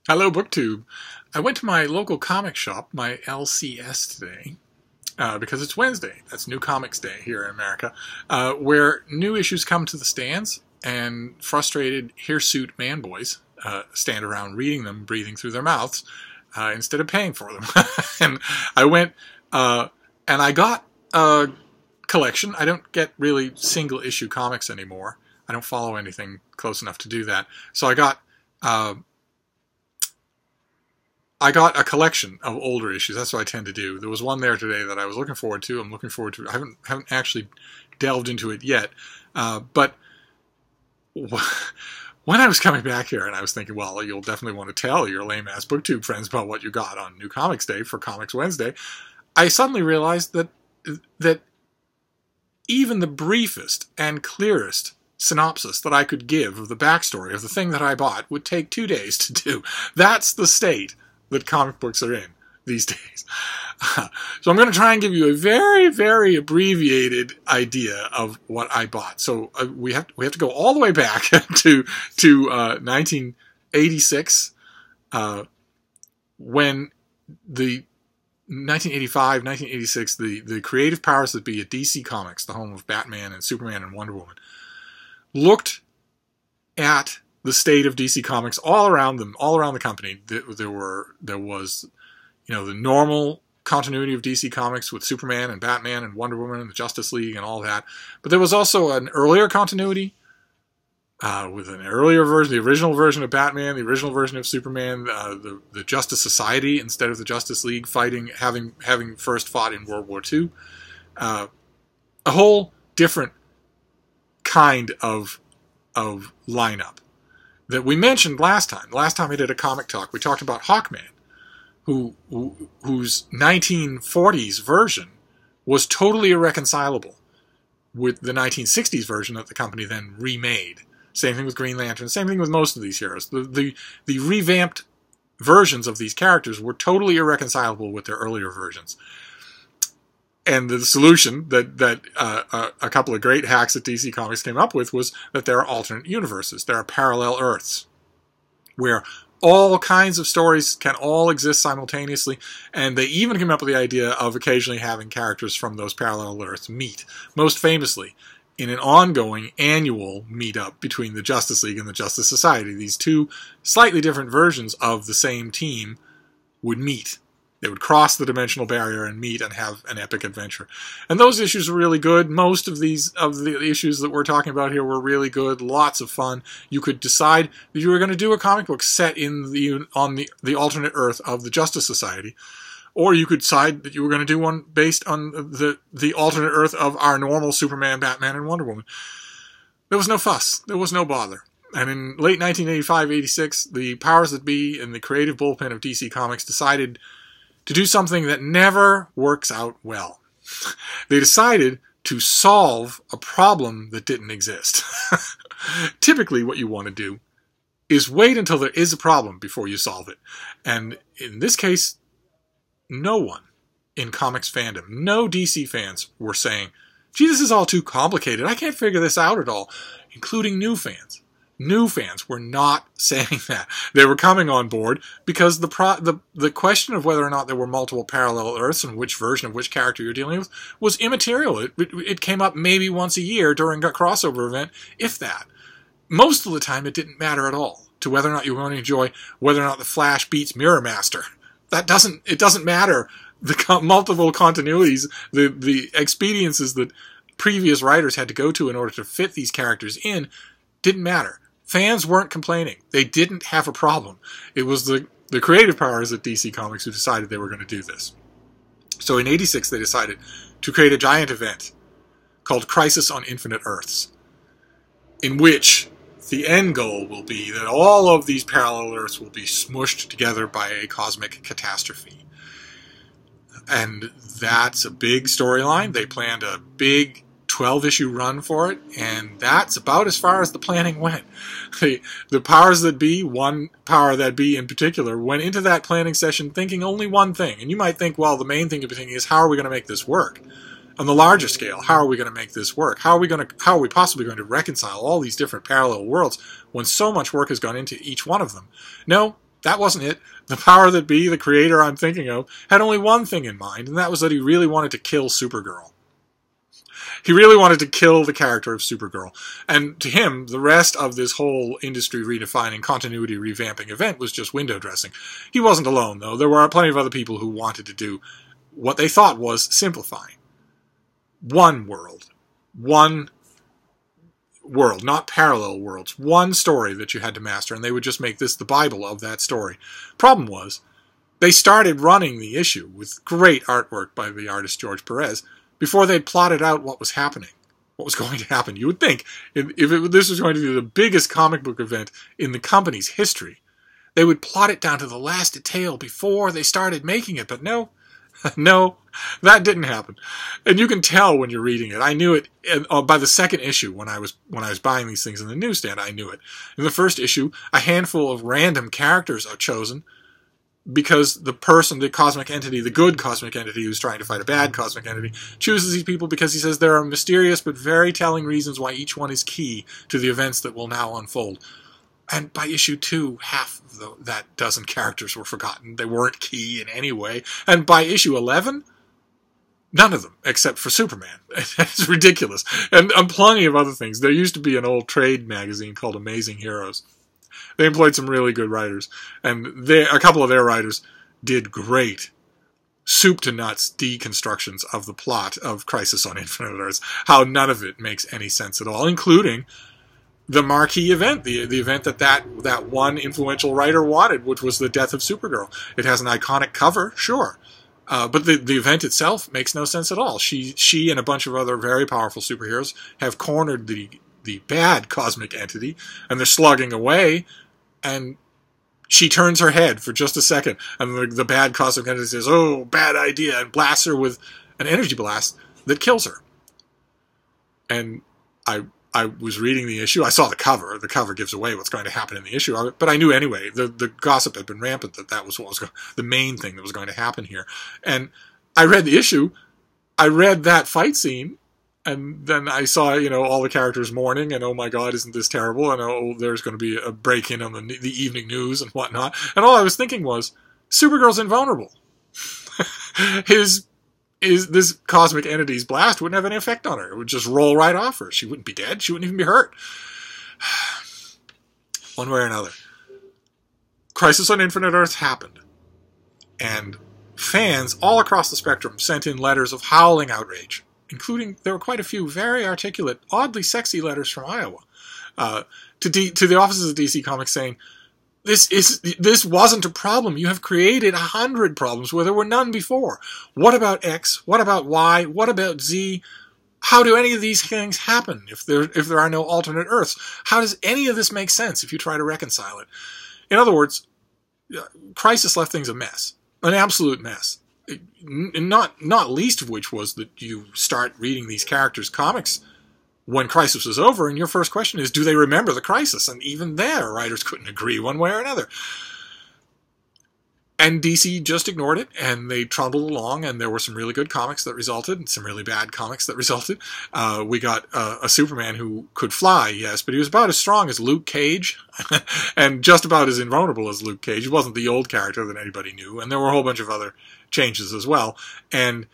Hello, BookTube. I went to my local comic shop, my LCS, today, because it's Wednesday. That's New Comics Day here in America, where new issues come to the stands, and frustrated hirsute man-boys stand around reading them, breathing through their mouths, instead of paying for them. And I went, and I got a collection. I don't get really single-issue comics anymore. I don't follow anything close enough to do that. So I got a collection of older issues. That's what I tend to do. There was one there today that I was looking forward to. I'm looking forward to. I haven't actually delved into it yet. But when I was coming back here, and I was thinking, well, you'll definitely want to tell your lame-ass BookTube friends about what you got on New Comics Day for Comics Wednesday, I suddenly realized that even the briefest and clearest synopsis that I could give of the backstory of the thing that I bought would take 2 days to do. That's the state that comic books are in these days. So I'm going to try and give you a very, very abbreviated idea of what I bought. So we have to go all the way back to 1986, when the 1985, 1986, the creative powers that be at DC Comics, the home of Batman and Superman and Wonder Woman, looked at the state of DC Comics all around them, all around the company. There was, the normal continuity of DC Comics with Superman and Batman and Wonder Woman and the Justice League and all that. But there was also an earlier continuity with an earlier version, the original version of Batman, the original version of Superman, the Justice Society instead of the Justice League having first fought in World War II. A whole different kind of lineup that we mentioned last time. Last time we did a comic talk, we talked about Hawkman, whose 1940s version was totally irreconcilable with the 1960s version that the company then remade. Same thing with Green Lantern. Same thing with most of these heroes. The revamped versions of these characters were totally irreconcilable with their earlier versions. And the solution that a couple of great hacks at DC Comics came up with was that there are alternate universes. There are parallel Earths where all kinds of stories can all exist simultaneously. And they even came up with the idea of occasionally having characters from those parallel Earths meet. Most famously, in an ongoing annual meetup between the Justice League and the Justice Society. These two slightly different versions of the same team would meet. They would cross the dimensional barrier and meet and have an epic adventure. And those issues were really good. Most of the issues that we're talking about here were really good. Lots of fun. You could decide that you were going to do a comic book set on the alternate Earth of the Justice Society. Or you could decide that you were going to do one based on the alternate Earth of our normal Superman, Batman, and Wonder Woman. There was no fuss. There was no bother. And in late 1985-86, the powers that be in the creative bullpen of DC Comics decided to do something that never works out well. They decided to solve a problem that didn't exist. Typically, what you want to do is wait until there is a problem before you solve it. And in this case, no one in comics fandom, no DC fans, were saying, gee, this is all too complicated. I can't figure this out at all, including new fans. New fans were not saying that. They were coming on board because the question of whether or not there were multiple parallel Earths and which version of which character you're dealing with was immaterial. It came up maybe once a year during a crossover event, if that. Most of the time, it didn't matter at all to whether or not you were going to enjoy whether or not the Flash beats Mirror Master. It doesn't matter. The multiple continuities, the expediences that previous writers had to go to in order to fit these characters in didn't matter. Fans weren't complaining. They didn't have a problem. It was the creative powers at DC Comics who decided they were going to do this. So in '86, they decided to create a giant event called Crisis on Infinite Earths, in which the end goal will be that all of these parallel Earths will be smushed together by a cosmic catastrophe. And that's a big storyline. They planned a big 12-issue run for it, and that's about as far as the planning went. The powers that be, one power that be in particular, went into that planning session thinking only one thing. And you might think, well, the main thing to be thinking is, how are we going to make this work? On the larger scale, how are we going to make this work? How are we possibly going to reconcile all these different parallel worlds when so much work has gone into each one of them? No, That wasn't it. The power that be, the creator I'm thinking of, had only one thing in mind, and that was that he really wanted to kill Supergirl. He really wanted to kill the character of Supergirl. And to him, the rest of this whole industry redefining, continuity revamping event was just window dressing. He wasn't alone, though. There were plenty of other people who wanted to do what they thought was simplifying. One world. One world, not parallel worlds. One story that you had to master, and they would just make this the Bible of that story. Problem was, they started running the issue with great artwork by the artist George Perez before they'd plotted out what was happening, what was going to happen. You would think, this was going to be the biggest comic book event in the company's history, they would plot it down to the last detail before they started making it, but no, no, that didn't happen. And you can tell when you're reading it. I knew it by the second issue when I was buying these things in the newsstand. I knew it. In the first issue, a handful of random characters are chosen because the person, the cosmic entity, the good cosmic entity who's trying to fight a bad cosmic entity, chooses these people because he says there are mysterious but very telling reasons why each one is key to the events that will now unfold. And by issue 2, half of that dozen characters were forgotten. They weren't key in any way. And by issue 11, none of them, except for Superman. It's ridiculous. And plenty of other things. There used to be an old trade magazine called Amazing Heroes. They employed some really good writers. And a couple of their writers did great soup-to-nuts deconstructions of the plot of Crisis on Infinite Earths. How none of it makes any sense at all, including the marquee event, the event that one influential writer wanted, which was the death of Supergirl. It has an iconic cover, sure. But the event itself makes no sense at all. She and a bunch of other very powerful superheroes have cornered the bad cosmic entity, and they're slugging away, and she turns her head for just a second, and the bad cosmic entity says, "Oh, bad idea," and blasts her with an energy blast that kills her. And I was reading the issue. I saw the cover. The cover gives away what's going to happen in the issue of it, but I knew anyway. The gossip had been rampant that was what was the main thing that was going to happen here. And I read the issue. I read that fight scene, and then I saw, all the characters mourning, and oh my God, isn't this terrible? And oh, there's going to be a break-in on the evening news and whatnot. And all I was thinking was, Supergirl's invulnerable. This cosmic entity's blast wouldn't have any effect on her. It would just roll right off her. She wouldn't be dead. She wouldn't even be hurt. One way or another. Crisis on Infinite Earths happened. And fans all across the spectrum sent in letters of howling outrage, including, there were quite a few very articulate, oddly sexy letters from Iowa, to the offices of DC Comics saying, This wasn't a problem. You have created 100 problems where there were none before. What about X? What about Y? What about Z? How do any of these things happen if there are no alternate Earths? How does any of this make sense if you try to reconcile it? In other words, Crisis left things a mess, an absolute mess. Not least of which was that you start reading these characters' comics when Crisis was over, and your first question is, do they remember the Crisis? And even there, writers couldn't agree one way or another. And DC just ignored it, and they trundled along, and there were some really good comics that resulted, and some really bad comics that resulted. We got a Superman who could fly, yes, but he was about as strong as Luke Cage, and just about as invulnerable as Luke Cage. He wasn't the old character that anybody knew, and there were a whole bunch of other changes as well. And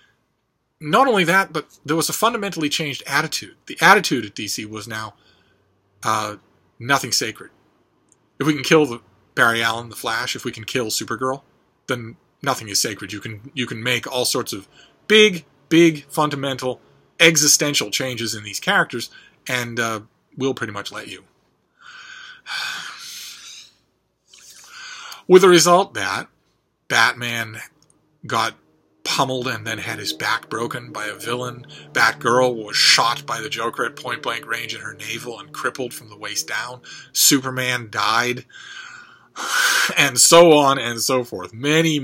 not only that, but there was a fundamentally changed attitude. The attitude at DC was now nothing sacred. If we can kill Barry Allen, the Flash, if we can kill Supergirl, then nothing is sacred. You can make all sorts of big, fundamental, existential changes in these characters, and we'll pretty much let you. With the result that Batman got pummeled and then had his back broken by a villain. Batgirl was shot by the Joker at point-blank range in her navel and crippled from the waist down. Superman died. And so on and so forth. Many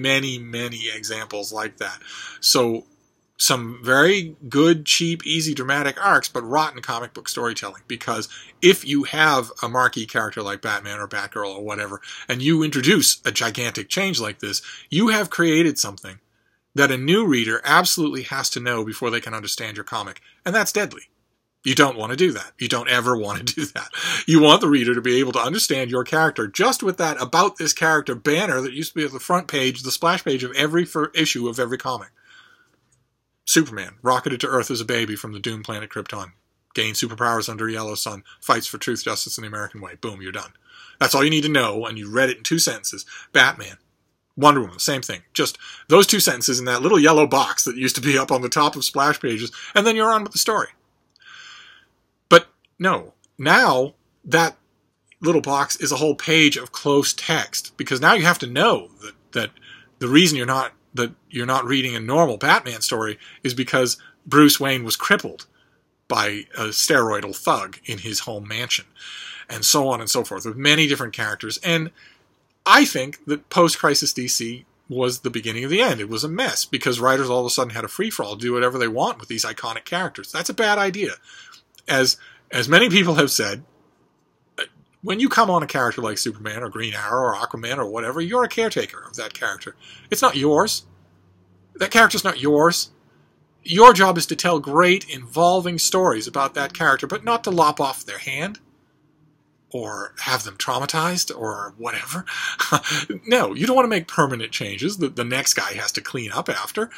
examples like that. So, some very good, cheap, easy, dramatic arcs, but rotten comic book storytelling. Because if you have a marquee character like Batman or Batgirl or whatever, and you introduce a gigantic change like this, you have created something that a new reader absolutely has to know before they can understand your comic. And that's deadly. You don't want to do that. You don't ever want to do that. You want the reader to be able to understand your character just with that About This Character banner that used to be at the front page, the splash page of every issue of every comic. Superman, rocketed to Earth as a baby from the doomed planet Krypton. Gained superpowers under Yellow Sun. Fights for truth, justice, and the American way. Boom, you're done. That's all you need to know, and you read it in 2 sentences. Batman. Wonder Woman, same thing. Just those 2 sentences in that little yellow box that used to be up on the top of splash pages, and then you're on with the story. But no, now that little box is a whole page of close text, because now you have to know that the reason you're not reading a normal Batman story is because Bruce Wayne was crippled by a steroidal thug in his home mansion, and so on and so forth, with many different characters. And I think that post-Crisis DC was the beginning of the end. It was a mess, because writers all of a sudden had a free-for-all to do whatever they want with these iconic characters. That's a bad idea. As many people have said, when you come on a character like Superman or Green Arrow or Aquaman or whatever, you're a caretaker of that character. It's not yours. That character's not yours. Your job is to tell great, involving stories about that character, but not to lop off their hand or have them traumatized or whatever. No, you don't want to make permanent changes that the next guy has to clean up after.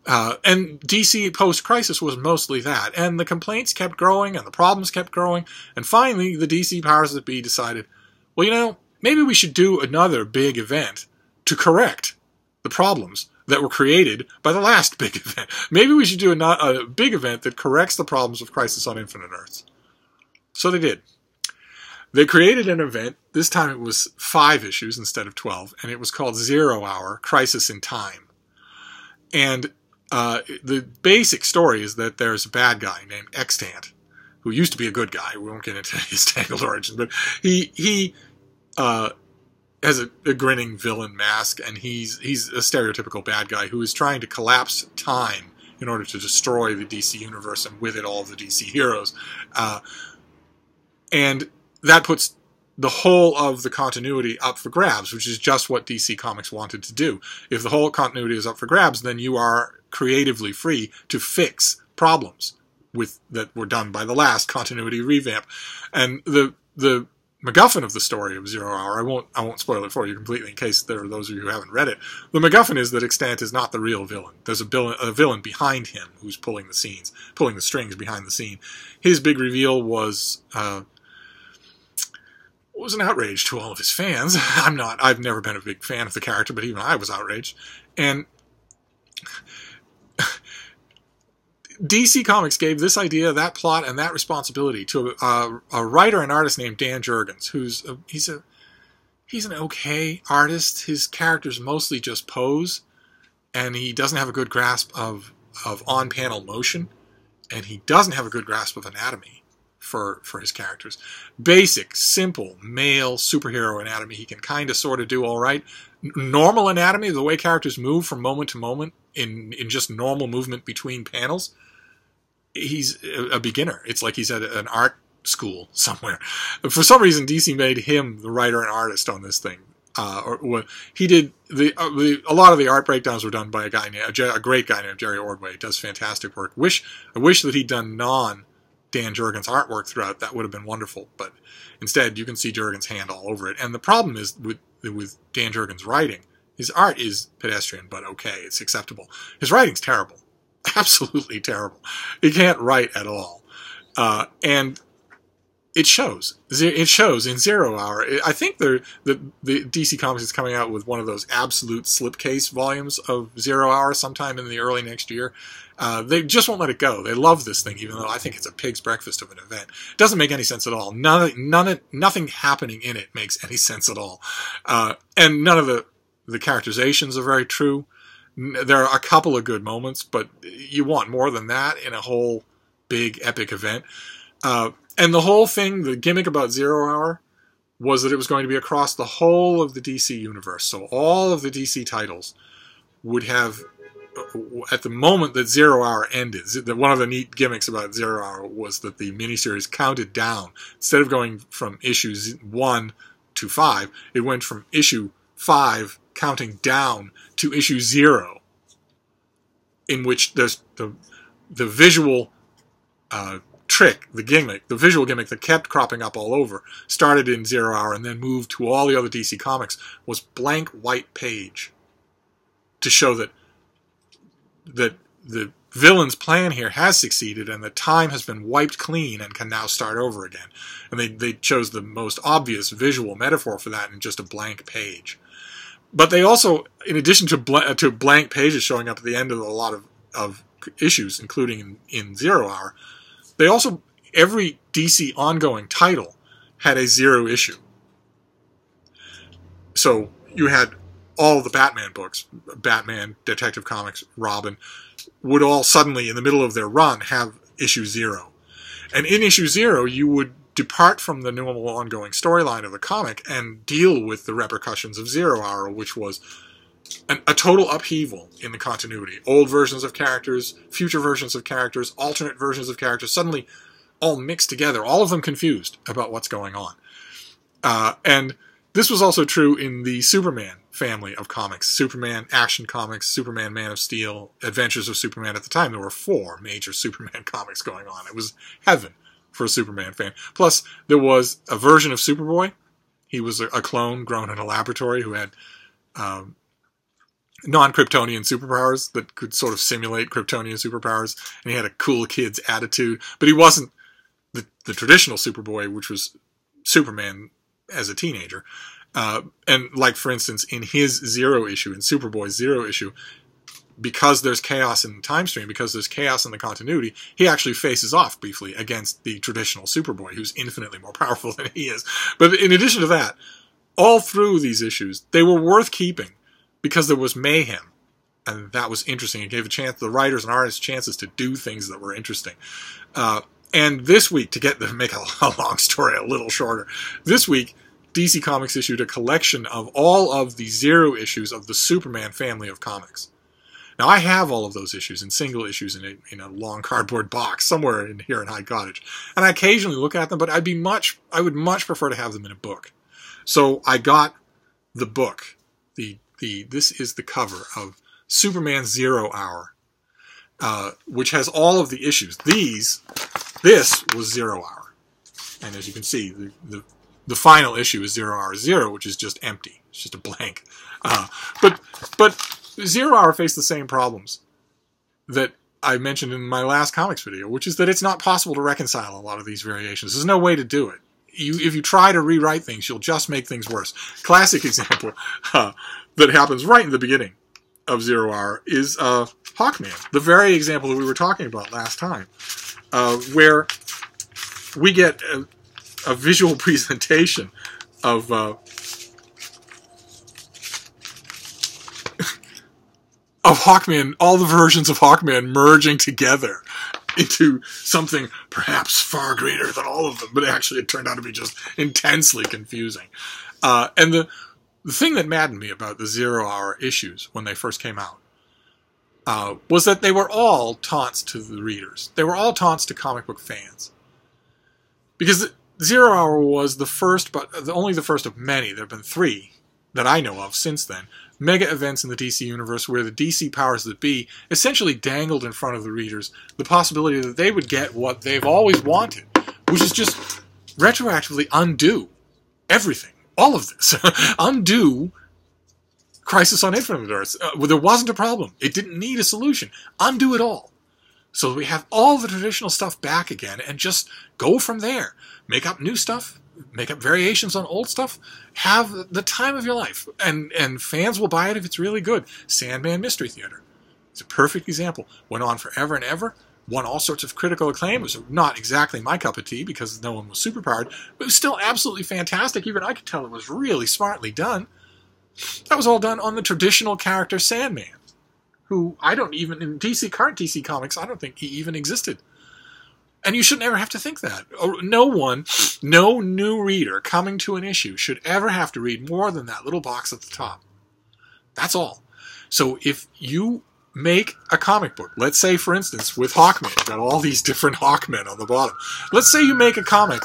And DC post-crisis was mostly that. And the complaints kept growing and the problems kept growing. And finally, the DC powers that be decided, well, maybe we should do another big event to correct the problems that were created by the last big event. Maybe we should do a big event that corrects the problems of Crisis on Infinite Earths. So they did. They created an event. This time it was 5 issues instead of 12, and it was called 0 Hour, Crisis in Time. And the basic story is that there's a bad guy named Extant, who used to be a good guy. We won't get into his tangled origin, but he has a grinning villain mask, and he's a stereotypical bad guy who is trying to collapse time in order to destroy the DC universe, and with it all of the DC heroes. And that puts the whole of the continuity up for grabs, which is just what DC Comics wanted to do. If the whole continuity is up for grabs, then you are creatively free to fix problems that were done by the last continuity revamp. And the MacGuffin of the story of 0 Hour, I won't spoil it for you completely in case there are those of you who haven't read it. The MacGuffin is that Extant is not the real villain. There's a villain behind him who's pulling the strings behind the scene. His big reveal was an outrage to all of his fans. I've never been a big fan of the character, but even I was outraged. And DC Comics gave this idea, that plot, and that responsibility to a writer and artist named Dan Jurgens, he's an okay artist. His characters mostly just pose, and he doesn't have a good grasp of on-panel motion, and he doesn't have a good grasp of anatomy for his characters. Basic, simple, male superhero anatomy he can kind of sort of do all right. Normal anatomy, the way characters move from moment to moment in just normal movement between panels, he's a beginner. It's like he's at an art school somewhere. For some reason, DC made him the writer and artist on this thing. He did a lot of the art breakdowns were done by a great guy named Jerry Ordway. He does fantastic work. I wish that he'd done Dan Jurgens artwork throughout. That would have been wonderful, but instead you can see Jurgens' hand all over it. And the problem is with Dan Jurgens' writing, his art is pedestrian, but okay, it's acceptable. His writing's terrible. Absolutely terrible. He can't write at all. And it shows. It shows in 0 Hour. I think the DC Comics is coming out with one of those absolute slipcase volumes of 0 Hour sometime in the early next year. They just won't let it go. They love this thing, even though I think it's a pig's breakfast of an event. It doesn't make any sense at all. Nothing happening in it makes any sense at all. And none of the characterizations are very true. There are a couple of good moments, but you want more than that in a whole big epic event. And the whole thing, the gimmick about 0 Hour, was that it was going to be across the whole of the DC universe. So all of the DC titles would have, at the moment that 0 Hour ended, one of the neat gimmicks about 0 Hour was that the miniseries counted down. Instead of going from issues 1 to 5, it went from issue 5 counting down to issue 0, in which there's the visual trick, the gimmick, the visual gimmick that kept cropping up all over, started in Zero Hour and then moved to all the other DC comics, was blank white page. To show that the villain's plan here has succeeded and the time has been wiped clean and can now start over again. And they chose the most obvious visual metaphor for that in just a blank page. But they also, in addition to blank pages showing up at the end of a lot of issues, including in Zero Hour, they also, every DC ongoing title had a zero issue. So you had all the Batman books, Batman, Detective Comics, Robin, would all suddenly, in the middle of their run, have issue 0. And in issue 0, you would depart from the normal ongoing storyline of the comic and deal with the repercussions of Zero Hour, which was a total upheaval in the continuity. Old versions of characters, future versions of characters, alternate versions of characters, suddenly all mixed together, all of them confused about what's going on. And this was also true in the Superman family of comics. Superman Action Comics, Superman Man of Steel, Adventures of Superman. At the time, there were 4 major Superman comics going on. It was heaven for a Superman fan. Plus, there was a version of Superboy. He was a clone grown in a laboratory who had non-Kryptonian superpowers that could sort of simulate Kryptonian superpowers. And he had a cool kid's attitude. But he wasn't the traditional Superboy, which was Superman as a teenager. And like, for instance, in his Zero issue, in Superboy's Zero issue, because there's chaos in the time stream, because there's chaos in the continuity, he actually faces off briefly against the traditional Superboy, who's infinitely more powerful than he is. But in addition to that, all through these issues, they were worth keeping because there was mayhem. And that was interesting. It gave the writers and artists chances to do things that were interesting. And this week, to make a long story a little shorter, this week, DC Comics issued a collection of all of the Zero issues of the Superman family of comics. Now, I have all of those issues in single issues in a long cardboard box somewhere here in Hyde Cottage. And I occasionally look at them, but I would much prefer to have them in a book. So I got the book. This is the cover of Superman Zero Hour, which has all of the issues. This was Zero Hour. And as you can see, the final issue is Zero Hour 0, which is just empty. It's just a blank. But Zero Hour faced the same problems that I mentioned in my last comics video, which is that it's not possible to reconcile a lot of these variations. There's no way to do it. If you try to rewrite things, you'll just make things worse. Classic example that happens right in the beginning of Zero Hour is Hawkman, the very example that we were talking about last time, where we get a visual presentation of Hawkman, all the versions of Hawkman merging together into something perhaps far greater than all of them, but actually it turned out to be just intensely confusing. And the thing that maddened me about the Zero Hour issues when they first came out was that they were all taunts to the readers. They were all taunts to comic book fans. Because Zero Hour was the first, but only the first of many. There have been 3 that I know of since then. Mega events in the DC universe where the DC powers that be essentially dangled in front of the readers the possibility that they would get what they've always wanted, which is just retroactively undo everything. All of this. Undo Crisis on Infinite Earths. There wasn't a problem. It didn't need a solution. Undo it all. So we have all the traditional stuff back again and just go from there. Make up new stuff. Make up variations on old stuff. Have the time of your life. And fans will buy it if it's really good. Sandman Mystery Theater. It's a perfect example. Went on forever and ever. Won all sorts of critical acclaim. It was not exactly my cup of tea because no one was superpowered. But it was still absolutely fantastic. Even I could tell it was really smartly done. That was all done on the traditional character Sandman. Who I don't even, in current DC Comics, I don't think he even existed. And you should never have to think that. No new reader coming to an issue should ever have to read more than that little box at the top. That's all. So if you make a comic book, let's say, for instance, with Hawkman, you've got all these different Hawkmen on the bottom. Let's say you make a comic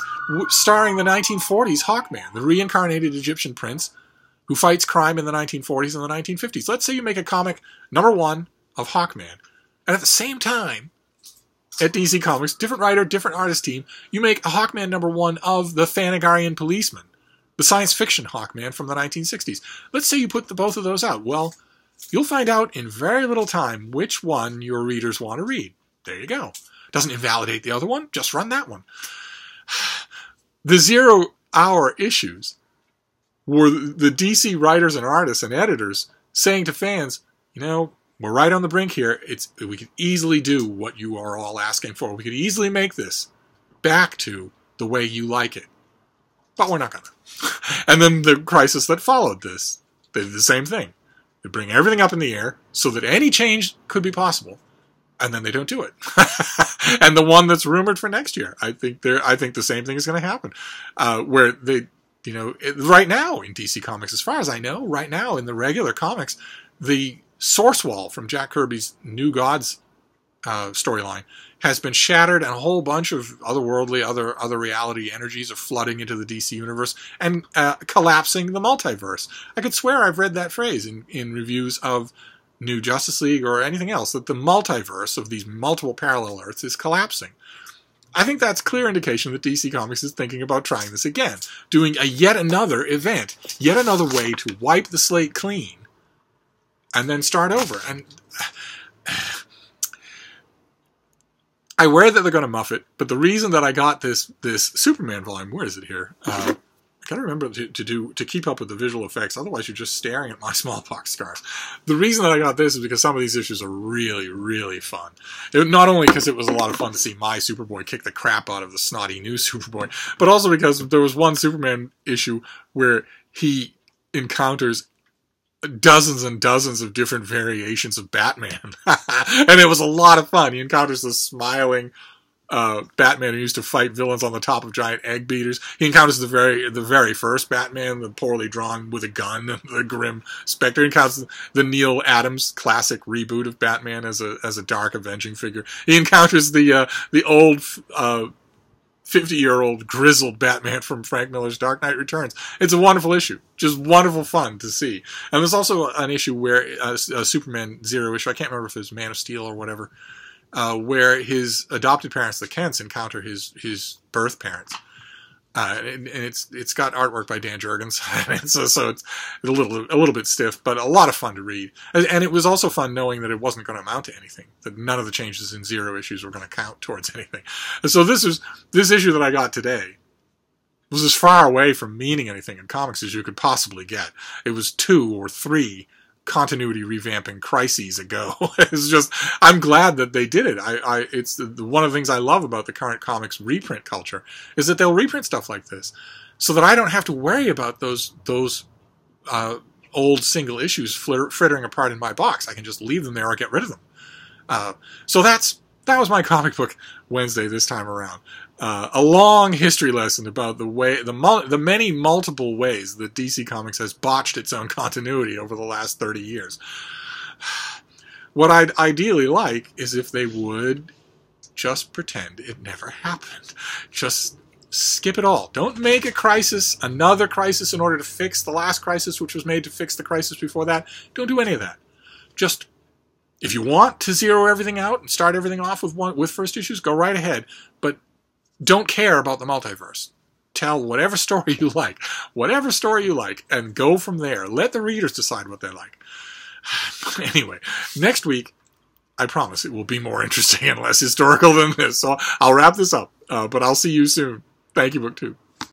starring the 1940s Hawkman, the reincarnated Egyptian prince who fights crime in the 1940s and the 1950s. Let's say you make a comic, #1, of Hawkman, and at the same time, at DC Comics, different writer, different artist team. You make a Hawkman #1 of the Thanagarian policeman, the science fiction Hawkman from the 1960s. Let's say you put both of those out. Well, you'll find out in very little time which one your readers want to read. There you go. Doesn't invalidate the other one. Just run that one. The 0-hour issues were the DC writers and artists and editors saying to fans, you know, we're right on the brink here. We could easily do what you are all asking for. We could easily make this back to the way you like it. But we're not going to. And then the crisis that followed this, they did the same thing. They bring everything up in the air so that any change could be possible. And then they don't do it. And the one that's rumored for next year, I think the same thing is going to happen. Where they, you know, right now in DC Comics, as far as I know, right now in the regular comics, the source wall from Jack Kirby's New Gods storyline has been shattered, and a whole bunch of otherworldly, other reality energies are flooding into the DC universe and collapsing the multiverse. I could swear I've read that phrase in reviews of New Justice League or anything else, that the multiverse of these multiple parallel Earths is collapsing. I think that's clear indication that DC Comics is thinking about trying this again, doing yet another event, yet another way to wipe the slate clean, and then start over. And I worry that they're going to muff it, but the reason that I got this Superman volume, where is it here? I gotta remember to keep up with the visual effects, otherwise you're just staring at my smallpox scars. The reason that I got this is because some of these issues are really, really fun. Not only because it was a lot of fun to see my Superboy kick the crap out of the snotty new Superboy, but also because there was one Superman issue where he encounters dozens and dozens of different variations of Batman. And it was a lot of fun. He encounters the smiling Batman who used to fight villains on the top of giant egg beaters. He encounters the very first Batman, the poorly drawn with a gun, the grim Spectre. He encounters the Neil Adams classic reboot of Batman as a dark avenging figure. He encounters the old 50-year-old grizzled Batman from Frank Miller's Dark Knight Returns. It's a wonderful issue. Just wonderful fun to see. And there's also an issue where a Superman Zero issue, I can't remember if it was Man of Steel or whatever, where his adopted parents, the Kents, encounter his birth parents. And it's got artwork by Dan Jurgens, so it's a little bit stiff, but a lot of fun to read. And it was also fun knowing that it wasn't going to amount to anything, that none of the changes in Zero issues were going to count towards anything. And so this issue that I got today was as far away from meaning anything in comics as you could possibly get. It was 2 or 3 continuity revamping crises ago. It's just, I'm glad that they did it. It's one of the things I love about the current comics reprint culture is that they'll reprint stuff like this, so that I don't have to worry about those old single issues frittering apart in my box. I can just leave them there or get rid of them. So that was my comic book Wednesday this time around. A long history lesson about the many multiple ways that DC Comics has botched its own continuity over the last 30 years. What I'd ideally like is if they would just pretend it never happened. Just skip it all. Don't make a crisis another crisis in order to fix the last crisis, which was made to fix the crisis before that. Don't do any of that. Just, if you want to zero everything out and start everything off with first issues, go right ahead. But don't care about the multiverse. Tell whatever story you like, and go from there. Let the readers decide what they like. Anyway, next week, I promise it will be more interesting and less historical than this. So I'll wrap this up, but I'll see you soon. Thank you, BookTube.